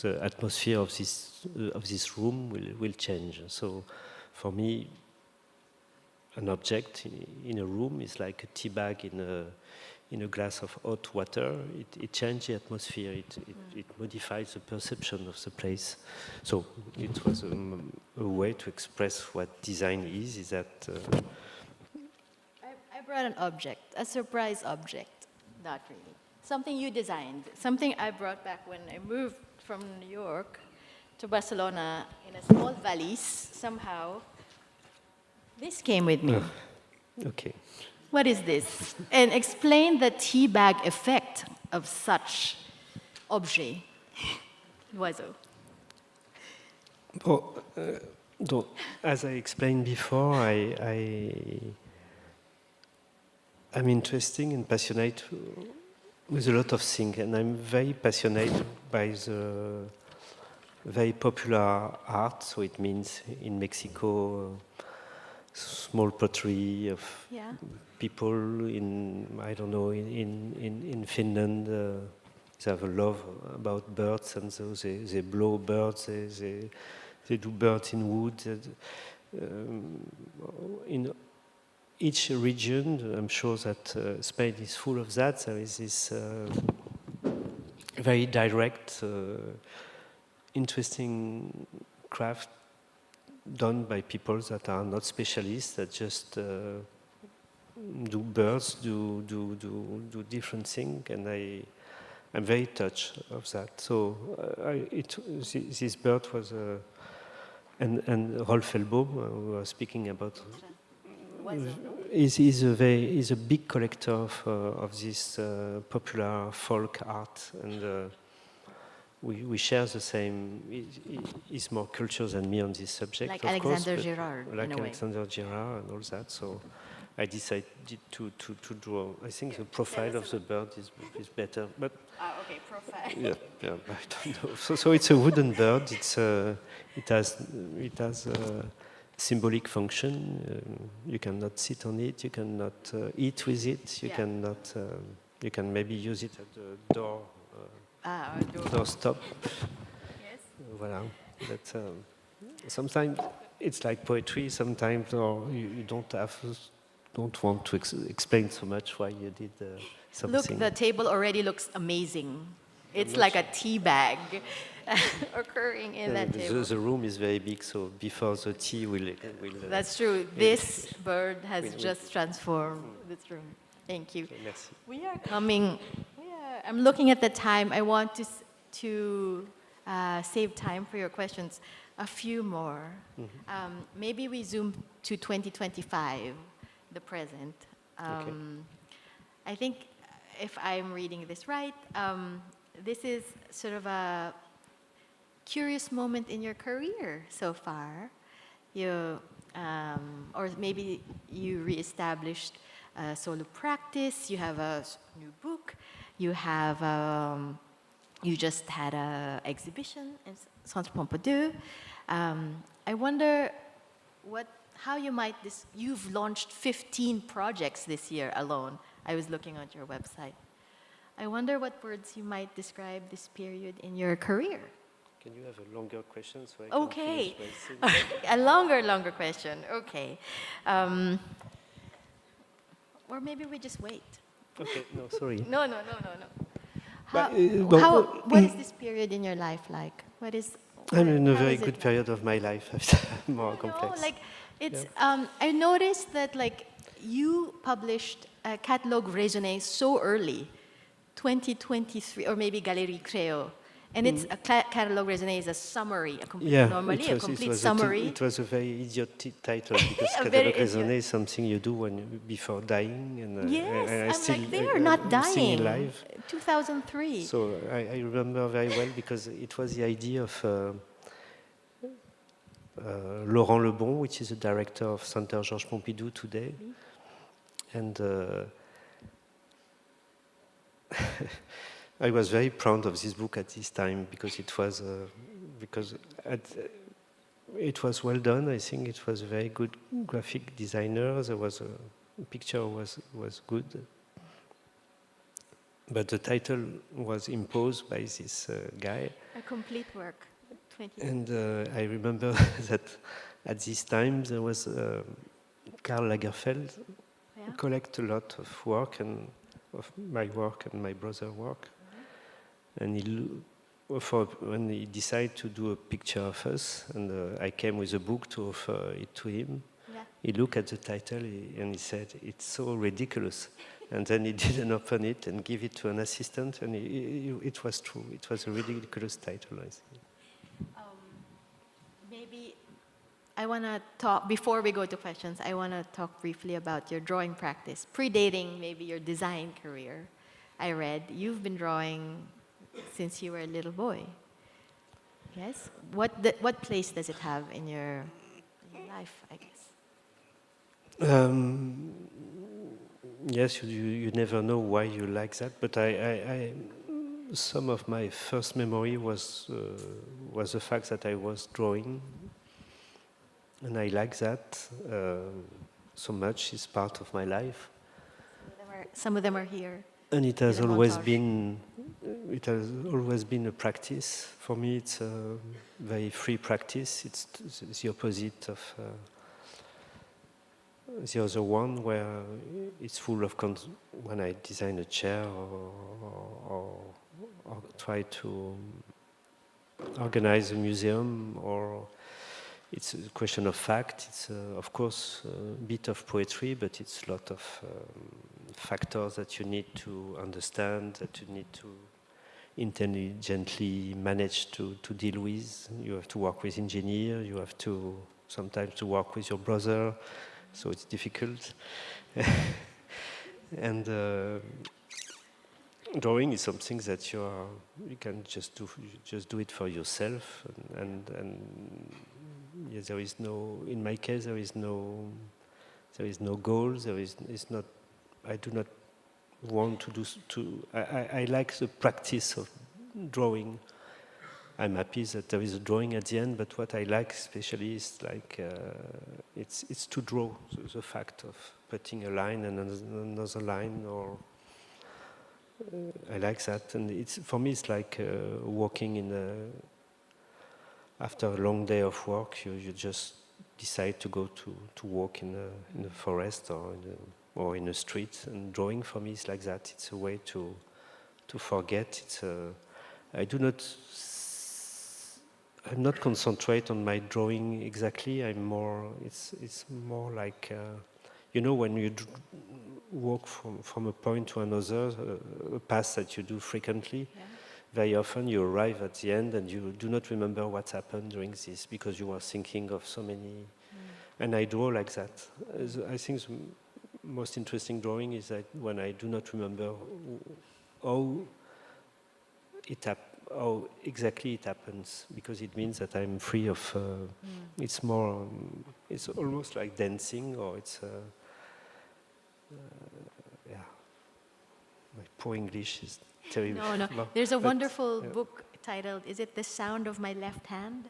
the atmosphere of this room will change. So, for me, an object in a room is like a tea bag in a glass of hot water. It changes the atmosphere. It modifies the perception of the place. So it was a way to express what design is. Is that I brought an object, a surprise object. Not really. Something you designed. Something I brought back when I moved from New York to Barcelona in a small valise. Somehow, this came with me. Okay. What is this? And explain the tea bag effect of such objet. Loiseau. Oh, as I explained before, I'm interested and passionate with a lot of things, and I'm very passionate by the very popular art. So it means in Mexico, small pottery of people in, I don't know, in Finland. They have a love about birds, and so they blow birds. They do birds in wood. In each region, I'm sure that Spain is full of that. There is this very direct, interesting craft done by people that are not specialists, that just do birds, do different things, and I'm very touched of that. So this bird was, and Rolf Elboom, who was speaking about, is a big collector of this popular folk art, and we share the same. He's more cultured than me on this subject, like of Alexander course, Girard, like in a way. Alexander Girard and all that. So I decided to draw. I think the profile of the bird is better, but okay, profile. yeah, I don't know. So it's a wooden bird. It has a symbolic function. You cannot sit on it. You cannot eat with it. You cannot. You can maybe use it at the door. Doorstop. Yes. Voilà. But sometimes it's like poetry. Sometimes, or you don't want to explain so much why you did something. Look, the table already looks amazing. It's like a tea bag occurring in that table. The room is very big, so before the tea will That's true. This bird has just transformed this room. Thank you. Okay, merci. We are coming. I'm looking at the time. I want to save time for your questions. A few more. Mm-hmm. Maybe we zoom to 2025, the present. Okay. I think, if I'm reading this right, this is sort of a curious moment in your career so far. You, or maybe you reestablished solo practice. You have a new book. You have, you just had an exhibition in Centre Pompidou. I wonder how you might, you've launched 15 projects this year alone. I was looking at your website. I wonder what words you might describe this period in your career. Can you have a longer question so I Okay. can finish my thing? A longer question. Okay. Or maybe we just wait. Okay, no, sorry. No. But, What is this period in your life like? What is? I'm in a how very is it good like? period of my life. More complex. No, like it's. I noticed that like you published a catalogue raisonné so early, 2023, or maybe Galerie Creo, and it's a catalogue raisonné is a summary, a complete normally a complete summary. It was a very idiotic title because A very catalogue raisonné is something you do before dying, and Yes, I I'm still, like they're not I'm still dying. alive. 2003. So I remember very well because it was the idea of Laurent Lebon, which is the director of Center Georges Pompidou today, and I was very proud of this book at this time because it was it was well done. I think it was a very good graphic designer. There was a picture was good, but the title was imposed by this guy. A complete work. 20. And I remember that at this time there was Karl Lagerfeld collect a lot of work and of my work and my brother's work, and when he decided to do a picture of us, and I came with a book to offer it to him. Yeah. He looked at the title and he said, "It's so ridiculous." And then he didn't open it and give it to an assistant, and it was true. It was a ridiculous title, I think. Maybe I want to talk, before we go to questions, I want to talk briefly about your drawing practice, predating maybe your design career. I read you've been drawing since you were a little boy. Yes? What place does it have in your life, I guess? Yes, you never know why you like that, but I some of my first memory was the fact that I was drawing, and I like that so much. It's part of my life. Some of them are here. And it has always been a practice for me. It's a very free practice. It's the opposite of the other one, where it's full of when I design a chair or try to organize a museum, or it's a question of fact. It's of course a bit of poetry, but it's a lot of factors that you need to understand, that you need to intelligently manage to deal with. You have to work with engineers, you have to sometimes to work with your brother, so it's difficult. And drawing is something that you can just do it for yourself, and yeah, there is no, in my case there is no goal. It's not. I do not want to do. I like the practice of drawing. I'm happy that there is a drawing at the end, but what I like especially is like it's to draw, the fact of putting a line and another line, or I like that, and it's for me it's like walking after a long day of work. You just decide to go to walk in a forest or in a street, and drawing for me is like that. It's a way to forget. I'm not concentrate on my drawing exactly. It's more like when you walk from a point to another, a path that you do frequently. Yeah. Very often you arrive at the end and you do not remember what happened during this because you were thinking of so many. And I draw like that. I think the most interesting drawing is that when I do not remember how exactly it happens, because it means that I'm free of. It's more. It's almost like dancing, or it's. Yeah. My poor English is terrible. No. There's a wonderful book titled, is it The Sound of My Left Hand?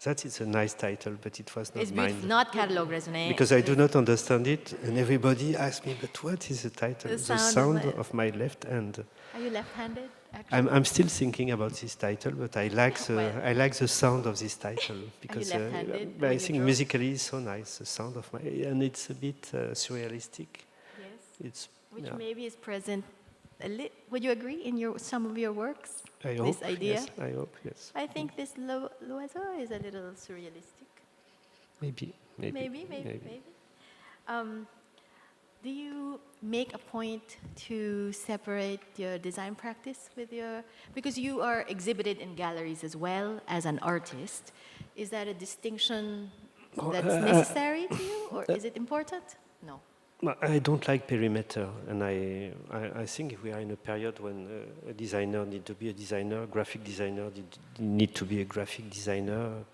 That is a nice title, but it was not It's mine. beautiful, not catalogue raisonné. Because I do not understand it, and everybody asks me, but what is the title? The The sound of my left hand. Are you left-handed, actually? I'm still thinking about this title, but I like the sound of this title because left-handed I when you think draw? musically it's so nice. The sound of and it's a bit surrealistic. Yes. Which maybe is present would you agree in some of your works? I hope. This idea? Yes, I hope. Yes. I think this l'oiseau is a little surrealistic. Maybe. Do you make a point to separate your design practice with because you are exhibited in galleries as well as an artist. Is that a distinction that's necessary to you, or is it important? No. I don't like perimeter, and I think we are in a period when a designer needs to be a designer, a graphic designer need to be a graphic designer.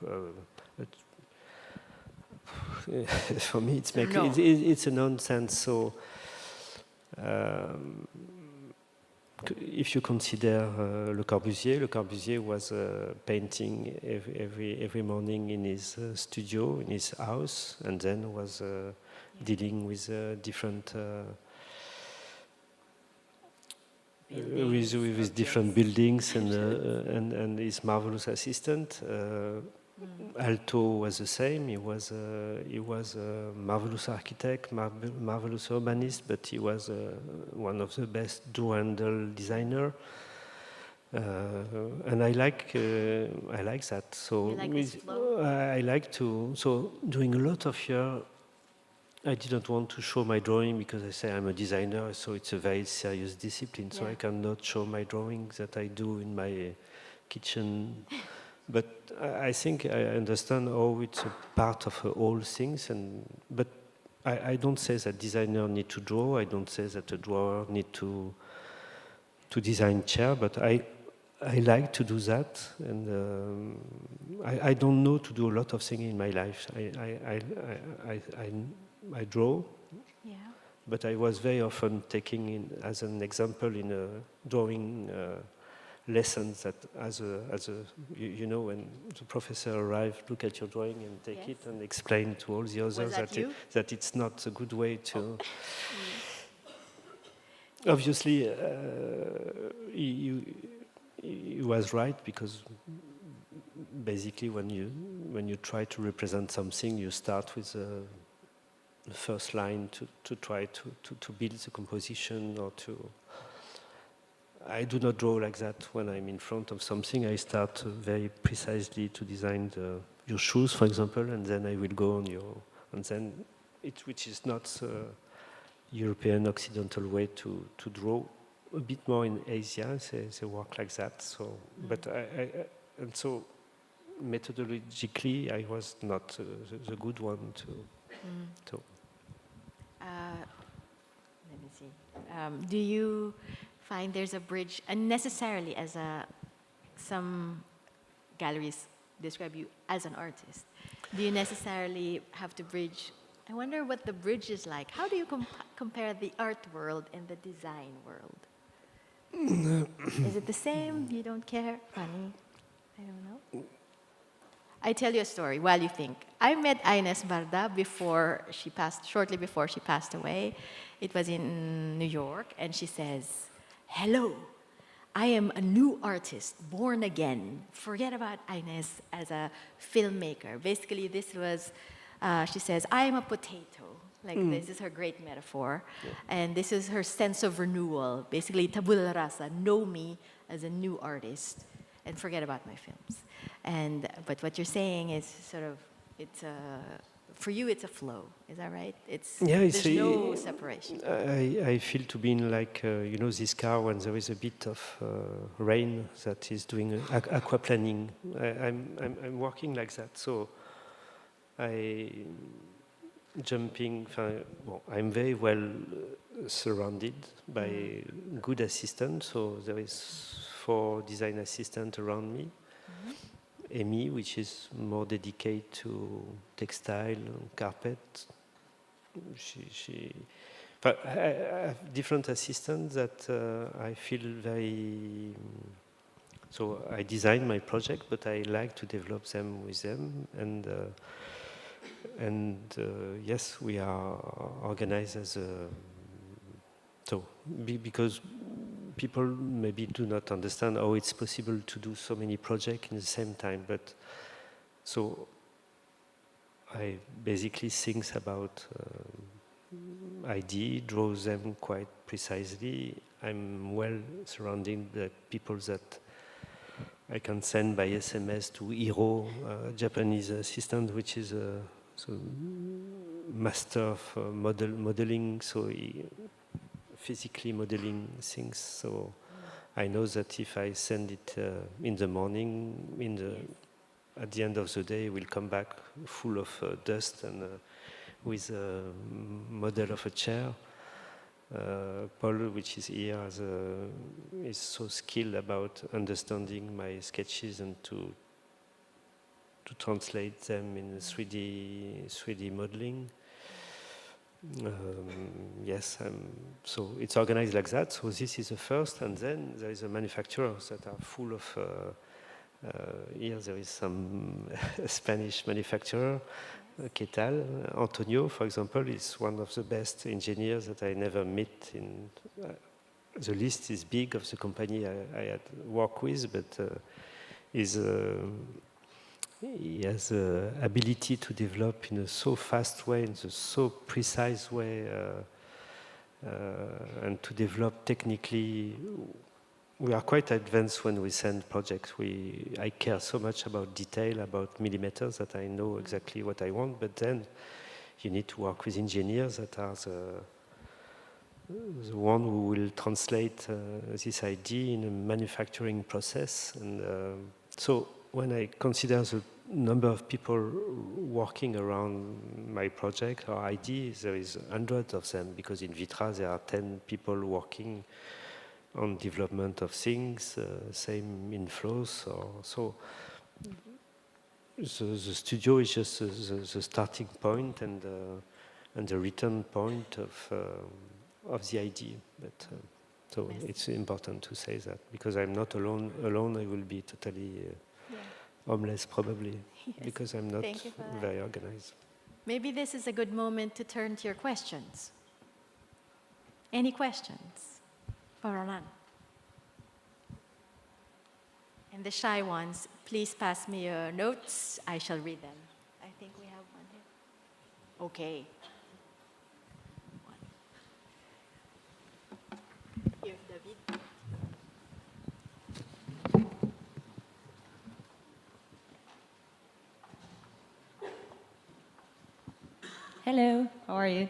For me, it's a nonsense. So, if you consider Le Corbusier was painting every morning in his studio, in his house, and then was dealing with different with different buildings and his marvelous assistant. Alto was the same. He was a marvelous architect, marvelous urbanist, but he was one of the best do-handle designer. And I like that. So I like to. So doing a lot of years, I didn't want to show my drawing because I say I'm a designer, so it's a very serious discipline. So I cannot show my drawings that I do in my kitchen. But I think I understand how it's a part of all things. But I don't say that designer need to draw. I don't say that a drawer need to design chair. But I like to do that, and I don't know to do a lot of things in my life. I draw, but I was very often taking in, as an example in a drawing lessons that as a when the professor arrived, look at your drawing and take it and explain to all the others that it's not a good way to. Obviously, he was right, because basically when you try to represent something, you start with the first line to try to build the composition or to. I do not draw like that when I'm in front of something. I start very precisely to design your shoes, for example, and then I will go on which is not the European Occidental way to draw. A bit more in Asia, they work like that. So, but and so methodologically, I was not the good one to. Let me see. Do you find there's a bridge, and necessarily some galleries describe you as an artist? Do you necessarily have to bridge? I wonder what the bridge is like. How do you compare the art world and the design world? Is it the same? You don't care? Funny? I don't know. I tell you a story while you think. I met Ines Barda shortly before she passed away. It was in New York, and she says, "Hello, I am a new artist, born again." Forget about Ines as a filmmaker. Basically, this was, she says, "I am a potato." This is her great metaphor. Yeah. And this is her sense of renewal. Basically, tabula rasa, know me as a new artist and forget about my films. But what you're saying is sort of, for you it's a flow, is that right? There's no separation. I feel to be in this car when there is a bit of rain that is doing aquaplaning. I'm working like that, so I'm very well surrounded by good assistants. So there is 4 design assistants around me. Amy, which is more dedicated to textile and carpet. I have different assistants that I feel very So I design my project, but I like to develop them with them. And yes, we are organized as a... So, because people maybe do not understand how it's possible to do so many projects in the same time, but so I basically think about idea, draw them quite precisely. I'm well surrounded by people that I can send by SMS to Hiro, a Japanese assistant, which is a master of modeling, so he physically modeling things. So I know that if I send it in the morning, at the end of the day, it will come back full of dust and with a model of a chair. Paul, which is here, is so skilled about understanding my sketches and to translate them in 3D modeling. Yes, so it's organized like that. So this is the first, and then there is a manufacturers that are full of. Here there is some Spanish manufacturer. Quetal. Antonio, for example, is one of the best engineers that I never met. The list is big of the company I had worked with, but he has the ability to develop in a so fast way, in a so precise way, and to develop technically. We are quite advanced when we send projects. I care so much about detail, about millimeters, that I know exactly what I want, but then you need to work with engineers that are the one who will translate this idea in a manufacturing process. And so when I consider the number of people working around my project or ideas, there is hundreds of them, because in Vitra there are 10 people working on development of things, same in flows. So the studio is just the starting point and the return point of the idea. But so it's important to say that, because I'm not alone. Alone, I will be totally homeless probably, because I'm not very organized. Maybe this is a good moment to turn to your questions. Any questions? For Ronan. And the shy ones, please pass me your notes. I shall read them. I think we have one here. Okay. One. Here, David. Hello, how are you?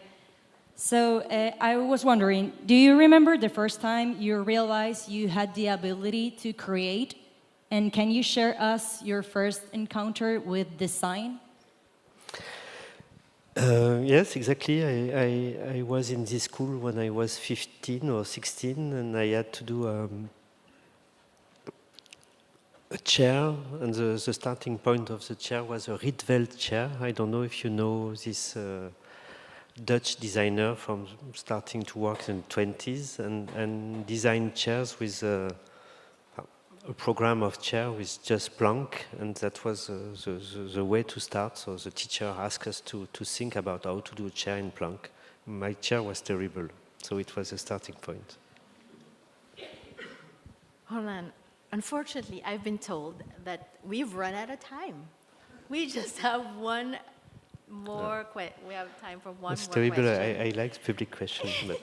So I was wondering, do you remember the first time you realized you had the ability to create? And can you share us your first encounter with design? Yes, exactly. I was in this school when I was 15 or 16, and I had to do a chair, and the starting point of the chair was a Rietveld chair. I don't know if you know this Dutch designer from starting to work in the 20s and designed chairs with a program of chair with just plank, and that was the way to start. So the teacher asked us to think about how to do a chair in plank. My chair was terrible, so it was a starting point. Hold on. Unfortunately, I've been told that we've run out of time. We just have one more question. We have time for one It's more terrible. question. I like public questions. But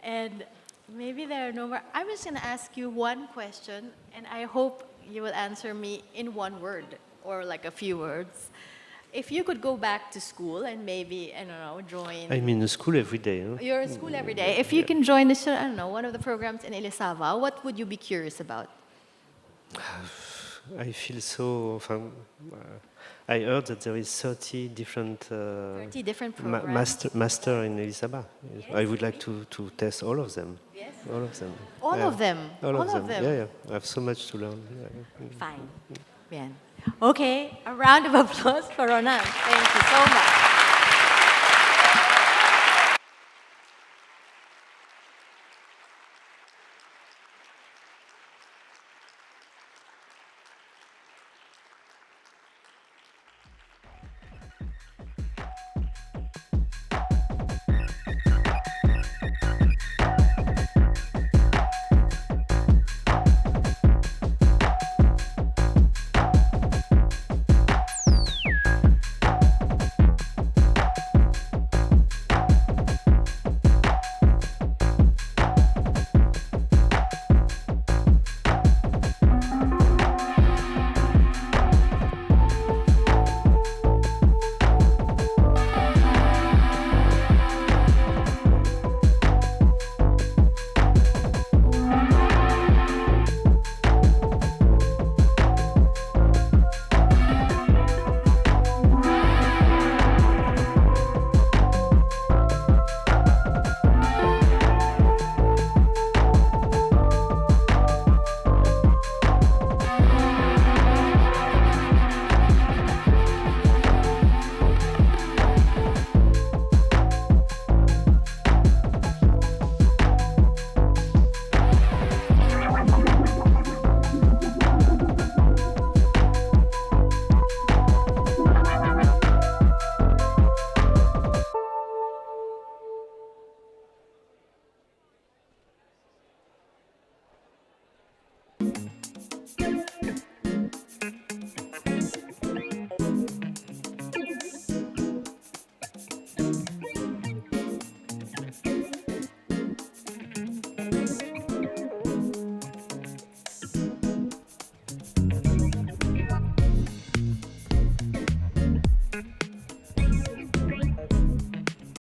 And maybe there are no more. I'm just going to ask you one question, and I hope you will answer me in one word or like a few words. If you could go back to school and maybe, I don't know, join... I'm in school every day. Huh? You're in school every day. If you can join, I don't know, one of the programs in Elisava, what would you be curious about? I feel so... I heard that there is 30 different... 30 different programs. master in Elisava. Yes. I would like to test all of them. Yes. All of them. All of them? All of them. Yeah. I have so much to learn. Fine. Bien. Okay, a round of applause for Ronan. Thank you so much.